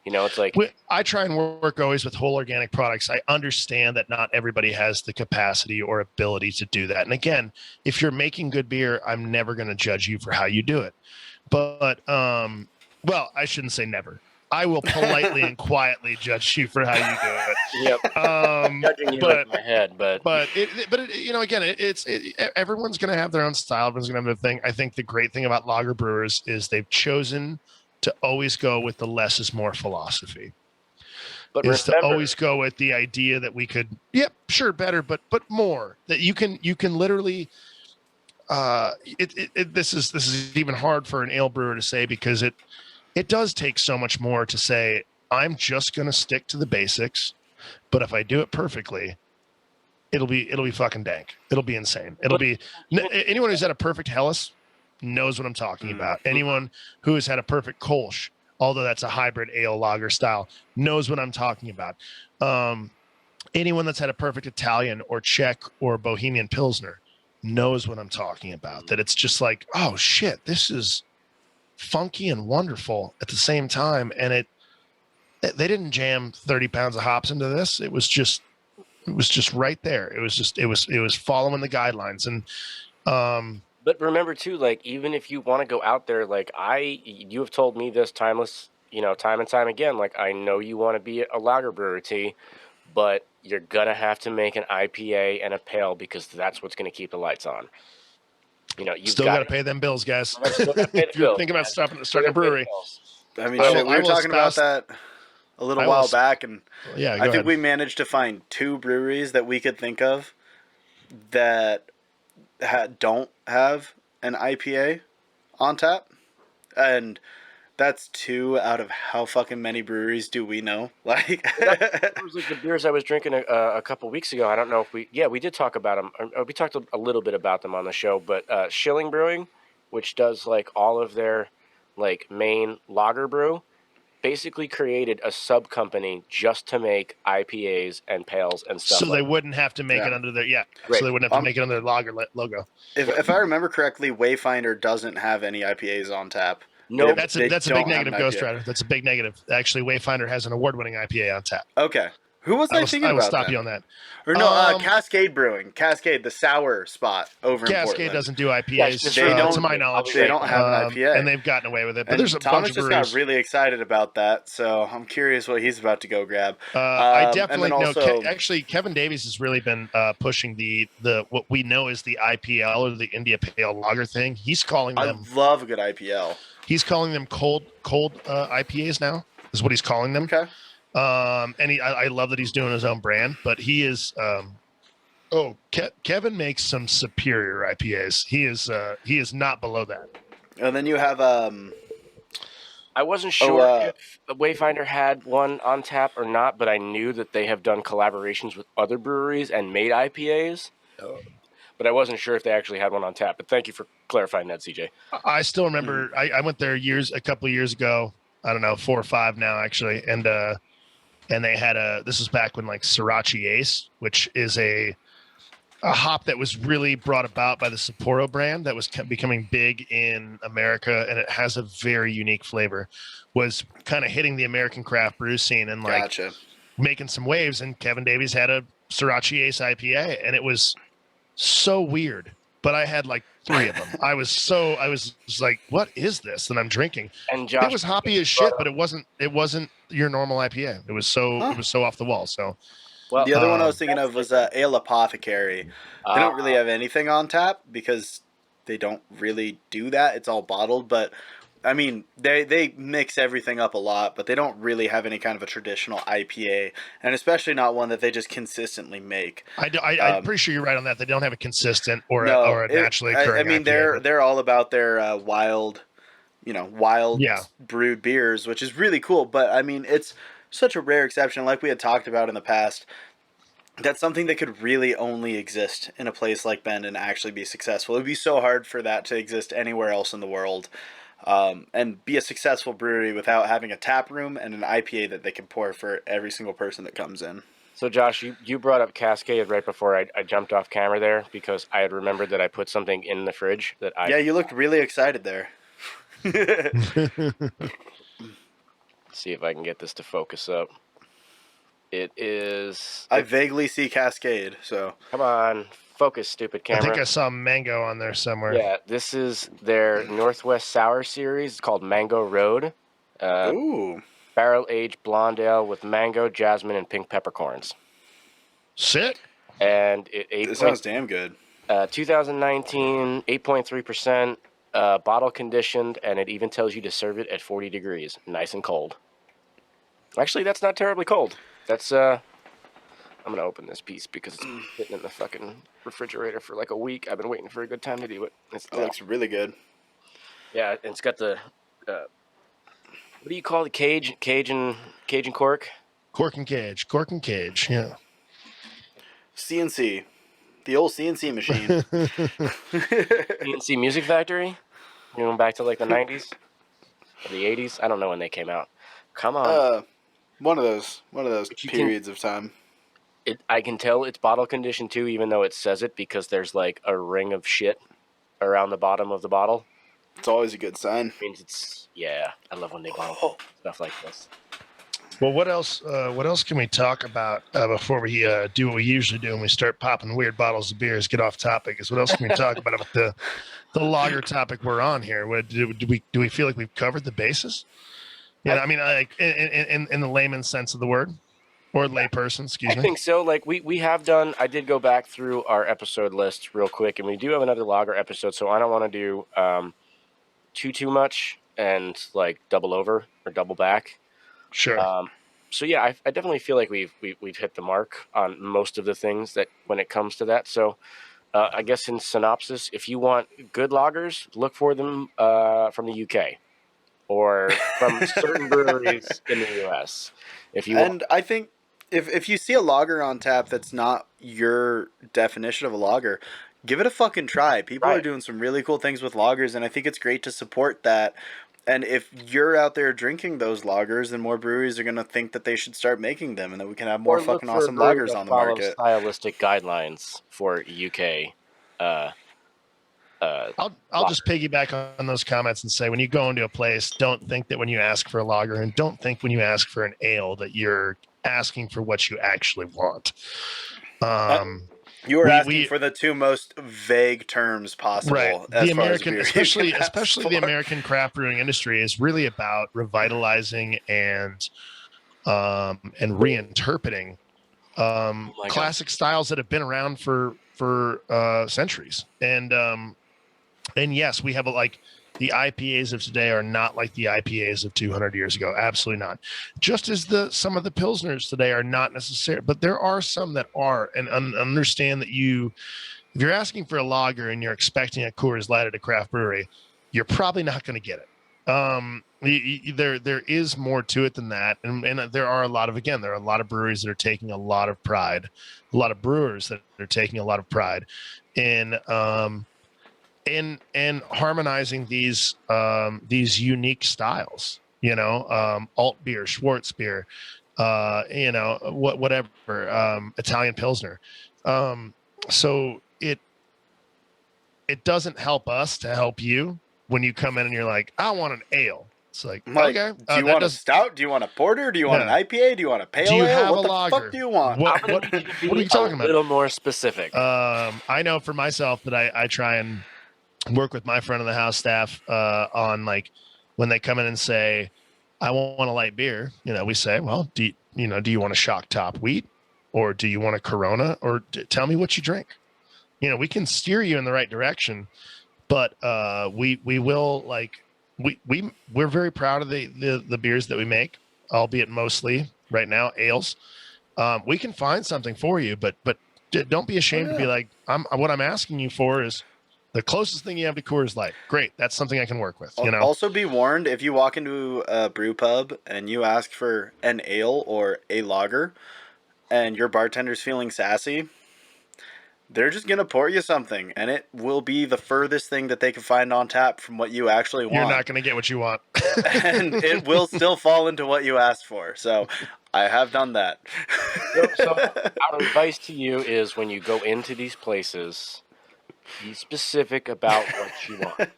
It's like I try and work always with whole organic products. I understand that not everybody has the capacity or ability to do that. And again, if you're making good beer, I'm never going to judge you for how you do it. But, well, I shouldn't say never. I will politely and quietly judge you for how you do it. Yep. Judging you with my head, but again, everyone's going to have their own style. Everyone's going to have their thing. I think the great thing about lager brewers is they've chosen to always go with the less is more philosophy. But to always go with the idea that we could, better, but more. That you can literally this is even hard for an ale brewer to say, because it does take so much more to say, I'm just going to stick to the basics, but if I do it perfectly, it'll be fucking dank. It'll be insane. Anyone who's had a perfect Helles knows what I'm talking about. Anyone who has had a perfect Kolsch, although that's a hybrid ale lager style, knows what I'm talking about. Anyone that's had a perfect Italian or Czech or Bohemian Pilsner knows what I'm talking about. That it's just like, oh shit, this is funky and wonderful at the same time. And they didn't jam 30 pounds of hops into this. It was just right there. It was following the guidelines. And but remember too, like, even if you want to go out there, like you have told me this time and time again, like, I know you want to be a lager brewer, T, but you're gonna have to make an IPA and a pale, because that's what's gonna keep the lights on. You've still got to pay them bills, guys. If you're thinking about starting a brewery, I mean, we were talking about that a little while back, and I think we managed to find 2 breweries that we could think of that don't have an IPA on tap, and that's 2 out of how fucking many breweries do we know? Like, that was like the beers I was drinking a couple weeks ago. I don't know if we did talk about them. We talked a little bit about them on the show, but Schilling Brewing, which does like all of their like main lager brew, basically created a sub company just to make IPAs and pales and stuff. So they wouldn't have to make it under their So they wouldn't have to make it under their lager logo. If I remember correctly, Wayfinder doesn't have any IPAs on tap. No, that's a big negative, Ghost Rider. That's a big negative. Actually, Wayfinder has an award-winning IPA on tap. Okay. Who was I thinking about? I will stop you on that. Or no, Cascade Brewing. Cascade, the sour spot over in Portland. Cascade doesn't do IPAs. To my knowledge. They don't have an IPA. And they've gotten away with it. But and there's a Thomas bunch of just breweries. got really excited about that, so I'm curious what he's about to go grab. I definitely know. Actually, Kevin Davies has really been pushing the what we know is the IPL, or the India Pale Lager thing. He's calling them. I love a good IPL. He's calling them cold IPAs now. Is what he's calling them. Okay. And I love that he's doing his own brand, but he is. Kevin makes some superior IPAs. He is not below that. And then you have I wasn't sure if Wayfinder had one on tap or not, but I knew that they have done collaborations with other breweries and made IPAs. But I wasn't sure if they actually had one on tap. But thank you for clarifying that, CJ. I still remember I went there a couple of years ago. I don't know, 4 or 5 now actually, and they had this was back when like Sriracha Ace, which is a hop that was really brought about by the Sapporo brand that was becoming big in America, and it has a very unique flavor, was kind of hitting the American craft brew scene and like making some waves. And Kevin Davies had a Sriracha Ace IPA, and it was so weird, but I had like 3 of them. I was just like, what is this that I'm drinking? And Josh, it was hoppy as shit, but it wasn't your normal IPA. It was so off the wall. So well, the other one I was thinking of was Ale Apothecary. They don't really have anything on tap because they don't really do that. It's all bottled, but I mean, they mix everything up a lot, but they don't really have any kind of a traditional IPA, and especially not one that they just consistently make. I'm pretty sure you're right on that. They don't have a consistent or a naturally occurring. I mean, IPA, they're all about their wild brewed beers, which is really cool. But I mean, it's such a rare exception, like we had talked about in the past. That's something that could really only exist in a place like Bend and actually be successful. It would be so hard for that to exist anywhere else in the world. And be a successful brewery without having a tap room and an IPA that they can pour for every single person that comes in. So, Josh, you brought up Cascade right before I jumped off camera there, because I had remembered that I put something in the fridge that I... Yeah, you looked really excited there. See if I can get this to focus up. It is... I vaguely see Cascade, so... Come on. Focus, stupid camera. I think I saw mango on there somewhere. Yeah, this is their Northwest Sour series. It's called Mango Road. Ooh. Barrel-aged blonde ale with mango, jasmine, and pink peppercorns. Sick. And it sounds damn good. 2019, 8.3%, bottle conditioned, and it even tells you to serve it at 40 degrees, nice and cold. Actually, that's not terribly cold. That's gonna open this piece because it's been sitting in the fucking refrigerator for like a week. I've been waiting for a good time to do it. It looks really good. Yeah, and it's got the what do you call the Cajun cork? Cork and cage. Yeah. CNC, the old CNC machine. CNC Music Factory. You know, back to like the 90s or the 80s. I don't know when they came out. Come on. One of those periods of time. I can tell it's bottle conditioned too, even though it says it, because there's like a ring of shit around the bottom of the bottle. It's always a good sign. It means I love when they bottle stuff like this. Well, what else? What else can we talk about before we do what we usually do when we start popping weird bottles of beers? Get off topic. Is what else can we talk about the lager topic we're on here? Do we feel like we've covered the bases? Yeah, I mean, like in the layman's sense of the word, or layperson. Excuse me. I think so. Like we have done. I did go back through our episode list real quick, and we do have another lager episode. So I don't want to do too much and like double over or double back. Sure. So yeah, I definitely feel like we've hit the mark on most of the things that when it comes to that. So I guess in synopsis, if you want good lagers, look for them from the UK or from certain breweries in the US. I think if you see a lager on tap that's not your definition of a lager, give it a fucking try. People are doing some really cool things with lagers, and I think it's great to support that. And if you're out there drinking those lagers, then more breweries are going to think that they should start making them, and that we can have more fucking awesome lagers on the market. Stylistic guidelines for UK. I'll just piggyback on those comments and say, when you go into a place, don't think that when you ask for a lager, and don't think when you ask for an ale that you're asking for what you actually want. You are asking for the two most vague terms possible. Right. As the American, far as especially the American craft brewing industry, is really about revitalizing and reinterpreting classic styles that have been around for centuries. And yes, we have the IPAs of today are not like the IPAs of 200 years ago. Absolutely not. Just as some of the Pilsners today are not necessary, but there are some that are. And understand that if you're asking for a lager and you're expecting a Coors Light at a craft brewery, you're probably not going to get it. There is more to it than that. And there are a lot of breweries that are taking a lot of pride, a lot of brewers that are taking a lot of pride in harmonizing these unique styles, alt beer, Schwartz beer, whatever, Italian Pilsner. So it doesn't help us to help you when you come in and you're like, I want an ale. It's like, okay. Do you want a stout? Do you want a porter? Do you want an IPA? Do you want a pale ale? What the fuck do you want? What are you talking about? A little more specific. I know for myself that I try and work with my front of the house staff on when they come in and say, I want a light beer. We say, well, do you want a shock top wheat, or do you want a Corona, or tell me what you drink? We can steer you in the right direction, but we will we're very proud of the beers that we make, albeit mostly right now ales. We can find something for you, but don't be ashamed to be like, what I'm asking you for is the closest thing you have to Coors Light. Great. That's something I can work with. Also be warned, if you walk into a brew pub and you ask for an ale or a lager and your bartender's feeling sassy, they're just going to pour you something, and it will be the furthest thing that they can find on tap from what you actually want. You're not going to get what you want. And it will still fall into what you asked for. So I have done that. So our advice to you is, when you go into these places, be specific about what you want,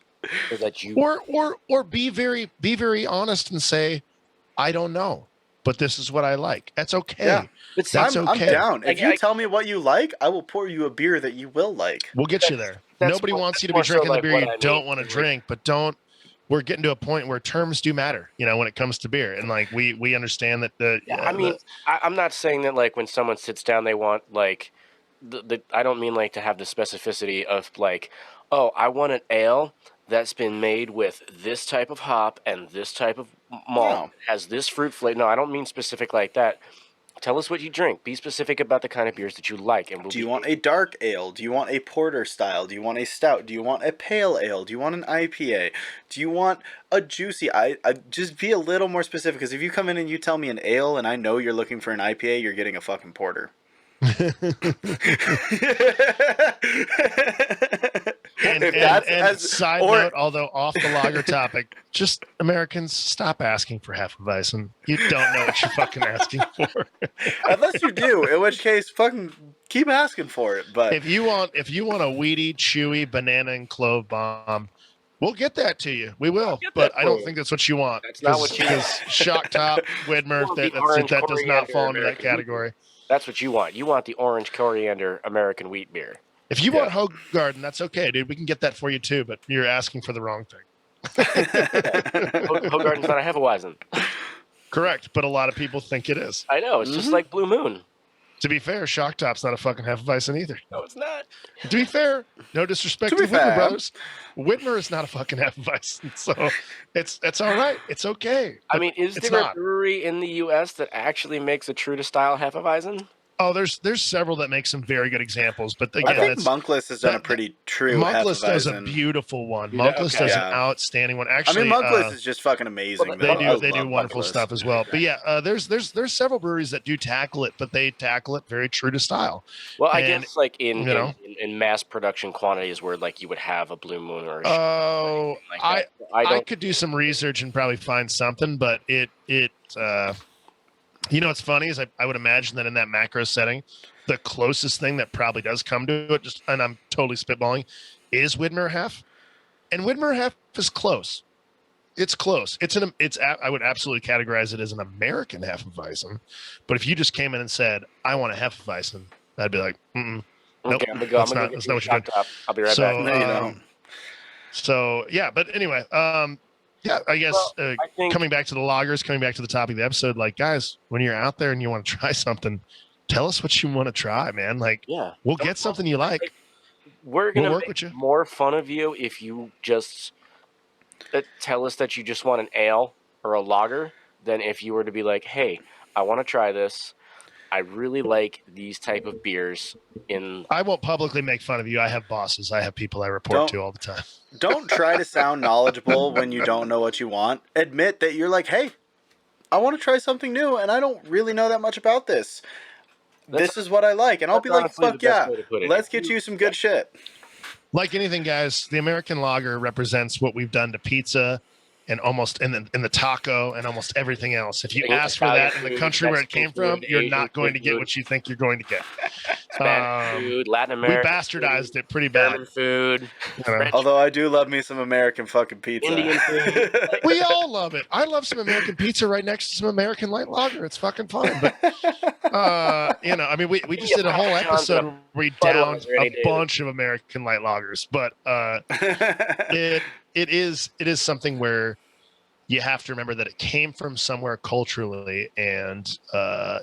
so that you or be very honest and say, I don't know, but this is what I like. That's okay. Yeah. That's okay. I'm down. If you tell me what you like, I will pour you a beer that you will like. We'll get you there. Nobody wants you to be drinking the beer you don't want to drink, but we're getting to a point where terms do matter, when it comes to beer. And we understand that I'm not saying that when someone sits down, they want I don't mean to have the specificity of oh, I want an ale that's been made with this type of hop and this type of malt, has this fruit flavor. No, I don't mean specific like that. Tell us what you drink. Be specific about the kind of beers that you like. And do you want a dark ale? Do you want a porter style? Do you want a stout? Do you want a pale ale? Do you want an IPA? Do you want a juicy? I just be a little more specific, because if you come in and you tell me an ale and I know you're looking for an IPA, you're getting a fucking porter. And side note, although off the lager topic, just Americans, stop asking for Hefeweizen. You don't know what you're fucking asking for. Unless you do, in which case, fucking keep asking for it. But if you want a weedy, chewy banana and clove bomb, we'll get that to you. We will, but I don't think that's what you want. That's not what you want. Shock Top, Widmer, that does not fall into that category. That's what you want. You want the orange coriander American wheat beer. If you want Hoegaarden, that's okay, dude. We can get that for you too, but you're asking for the wrong thing. Hoegaarden's not a Hefeweizen. Correct, but a lot of people think it is. I know. It's just like Blue Moon. To be fair, Shock Top's not a fucking Hefeweizen either. No, it's not. To be fair, no disrespect to the Widmer brothers, Widmer is not a fucking Hefeweizen, so it's all right. It's okay. I mean, is there a brewery in the U.S. that actually makes a true to style Hefeweizen? Oh, there's several that make some very good examples, but again, I think Monkless has done a pretty true. Monkless does a beautiful one. Monkless does an outstanding one. Actually, I mean, Monkless is just fucking amazing. They do wonderful stuff as well. But yeah, there's several breweries that do tackle it, but they tackle it very true to style. Well, I guess like in mass production quantities, where like you would have a Blue Moon or I could do some research and probably find something, but it you know what's funny is I would imagine that in that macro setting, the closest thing that probably does come to it, and I'm totally spitballing, is Widmer Hef. And Widmer Hef is close. It's close. I would absolutely categorize it as an American Hefeweizen. But if you just came in and said, I want a Hefeweizen, I'd be like, nope, okay, I'm gonna go. That's not what you're doing. I'll be right back. No, you don't. So, yeah, but anyway, yeah, I guess coming back to the lagers, coming back to the topic of the episode, like, guys, when you're out there and you want to try something, tell us what you want to try, man. Like, we'll get something you like. We're going to make more fun of you if you just tell us that you just want an ale or a lager than if you were to be like, hey, I want to try this. I really like these type of beers. I won't publicly make fun of you. I have bosses. I have people I report to all the time. Don't try to sound knowledgeable when you don't know what you want. Admit that you're like, hey, I want to try something new, and I don't really know that much about this. This is what I like. And I'll be like, fuck yeah, let's get you some good shit. Like anything, guys, the American lager represents what we've done to pizza and almost in the taco and almost everything else. If you ask for that in the country where it came from, you're not going to get what you think you're going to get. Spanish food, Latin American we bastardized it pretty bad. German food. Although I do love me some American fucking pizza. Indian food. We all love it. I love some American pizza right next to some American light lager. It's fucking fine. But I mean, we just did a whole episode where we downed a bunch of American light lagers, but it is something where you have to remember that it came from somewhere culturally, and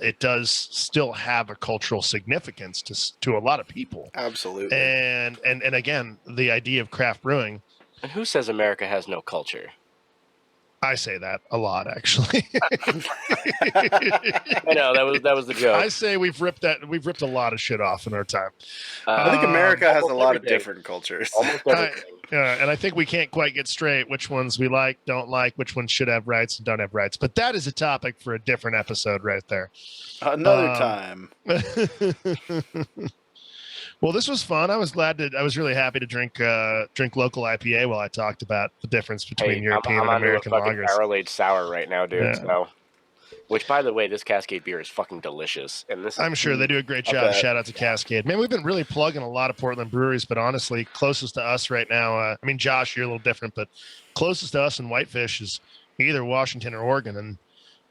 it does still have a cultural significance to a lot of people. Absolutely. And again, the idea of craft brewing. And who says America has no culture? I say that a lot, actually. I know that was the joke. I say we've ripped a lot of shit off in our time. I think America has a lot of different cultures. Almost everything. And I think we can't quite get straight which ones we like, don't like, which ones should have rights and don't have rights. But that is a topic for a different episode right there. Another time. Well, this was fun. I was really happy to drink local IPA while I talked about the difference between European and American lagers. Barrel-aged sour right now, dude. Yeah. So, which, by the way, this Cascade beer is fucking delicious. And I'm sure they do a great job. Shout out to Cascade. Man, we've been really plugging a lot of Portland breweries, but honestly, closest to us right now, I mean, Josh, you're a little different, but closest to us in Whitefish is either Washington or Oregon. And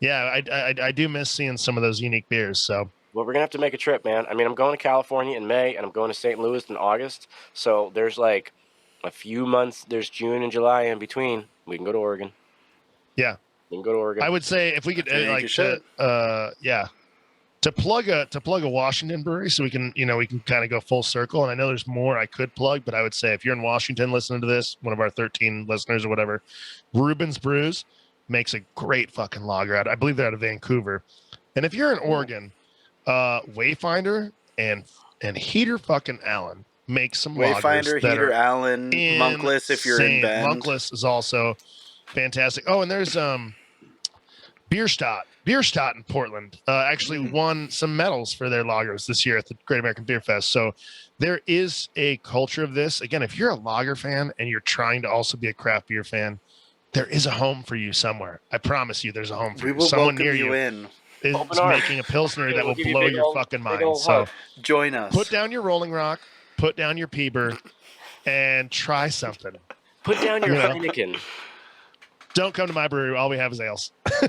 yeah, I do miss seeing some of those unique beers. So. Well, we're going to have to make a trip, man. I mean, I'm going to California in May, and I'm going to St. Louis in August. So there's like a few months. There's June and July in between. We can go to Oregon. Yeah. We can go to Oregon. I would say if we could, to plug a Washington brewery so we can kind of go full circle. And I know there's more I could plug, but I would say if you're in Washington listening to this, one of our 13 listeners or whatever, Reuben's Brews makes a great fucking lager. I believe they're out of Vancouver. And if you're in Oregon, Wayfinder and Heater fucking Allen make some Wayfinder, lagers that Heater, are Allen, Monkless if you're in insane. Bend. Monkless is also fantastic. Oh, and there's Bierstadt in Portland actually won some medals for their lagers this year at the Great American Beer Fest. So there is a culture of this. Again, if you're a lager fan and you're trying to also be a craft beer fan, there is a home for you somewhere. I promise you, there's a home for We you. will Someone welcome near you in. is making a pilsner that will We'll give you blow big your old- fucking big mind. old So hug. Join us. put down your Rolling Rock, put down your Peeber, and try something. Put down your Heineken. Don't come to my brewery. All we have is ales. That's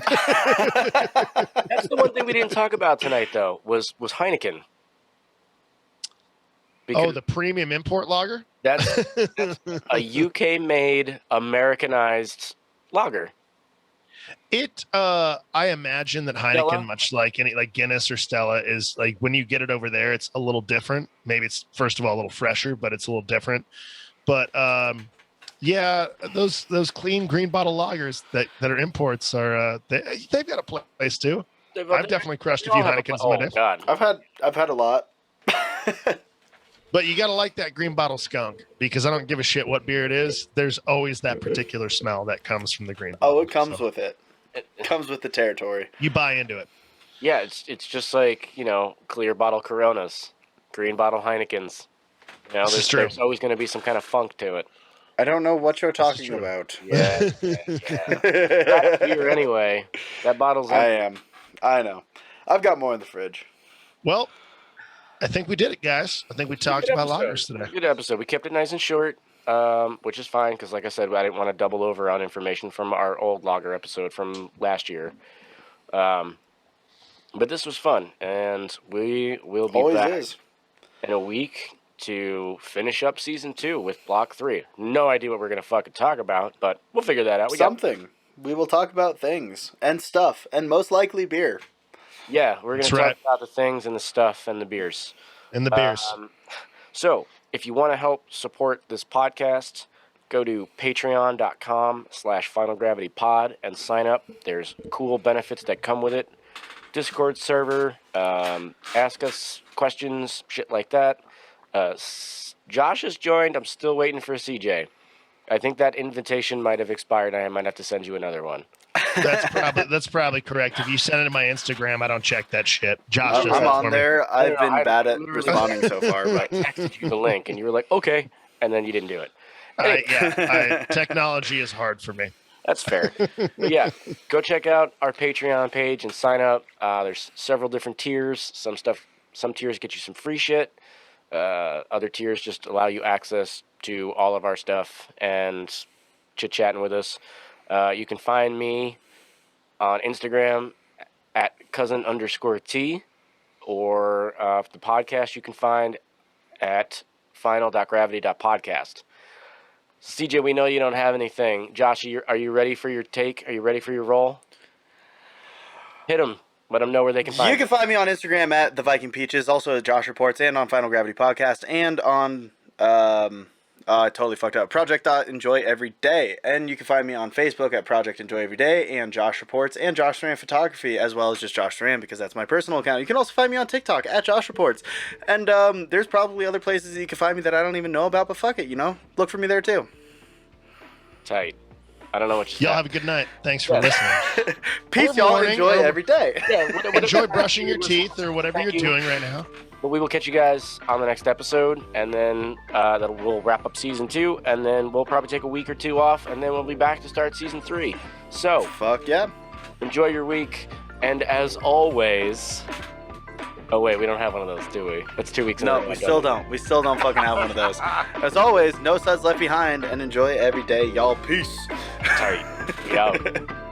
the one thing we didn't talk about tonight, though, was Heineken. Because The premium import lager? that's a UK-made, Americanized lager. I imagine that Heineken, Stella? much like Guinness or Stella, is like when you get it over there, it's a little different. Maybe it's first of all a little fresher, but it's a little different. But yeah, those clean green bottle lagers that are imports are they've got a place too. I've definitely crushed a few Heinekens in my day. God. I've had a lot. But you got to like that green bottle skunk because I don't give a shit what beer it is. There's always that particular smell that comes from the green bottle. Oh, it comes with it. It comes with the territory. You buy into it. Yeah, it's just like, clear bottle Coronas, green bottle Heinekens. There's always going to be some kind of funk to it. I don't know what you're talking about. Yeah. Beer anyway. That bottle's empty. I know. I've got more in the fridge. Well, I think we did it, guys. I think we talked about lagers today. Good episode. We kept it nice and short, which is fine because, like I said, I didn't want to double over on information from our old lager episode from last year. But this was fun, and we will be back in a week to finish up season 2 with block 3. No idea what we're gonna fucking talk about, but we'll figure that out. We will talk about things and stuff, and most likely beer. Yeah, we're going to talk about the things and the stuff and the beers. And the beers. So, if you want to help support this podcast, go to patreon.com/finalgravitypod and sign up. There's cool benefits that come with it. Discord server, ask us questions, shit like that. Josh has joined. I'm still waiting for CJ. I think that invitation might have expired. I might have to send you another one. That's probably correct. If you send it to my Instagram, I don't check that shit. Josh does I'm that on for there. me. I've been bad at responding so far, but I texted you the link, and you were like, "Okay," and then you didn't do it. Technology is hard for me. That's fair. But yeah, go check out our Patreon page and sign up. There's several different tiers. Some tiers get you some free shit. Other tiers just allow you access to all of our stuff and chit-chatting with us. You can find me on Instagram at cousin_T, or the podcast you can find at final.gravity.podcast. CJ, we know you don't have anything. Josh, are you ready for your take? Are you ready for your role? Hit them. Let them know where they can find you. You can find me on Instagram at The Viking Peaches, also at Josh Reports, and on Final Gravity Podcast, and on, I totally fucked up, Project.Enjoy Every Day. And you can find me on Facebook at Project Enjoy Every Day, and Josh Reports, and Josh Duran Photography, as well as just Josh Duran, because that's my personal account. You can also find me on TikTok at Josh Reports. And there's probably other places that you can find me that I don't even know about, but fuck it, Look for me there, too. Tight. I don't know what you said. Y'all have a good night. Thanks for listening. Peace, y'all. Enjoy every day. Enjoy brushing your teeth or whatever you're doing right now. But we will catch you guys on the next episode, and then we'll wrap up season 2, and then we'll probably take a week or 2 off, and then we'll be back to start season 3. So, fuck yeah. Enjoy your week, and as always... Oh, wait, we don't have one of those, do we? That's 2 weeks in a row. No, we still don't. We still don't fucking have one of those. As always, no suds left behind, and enjoy every day, y'all. Peace. Tight. We out.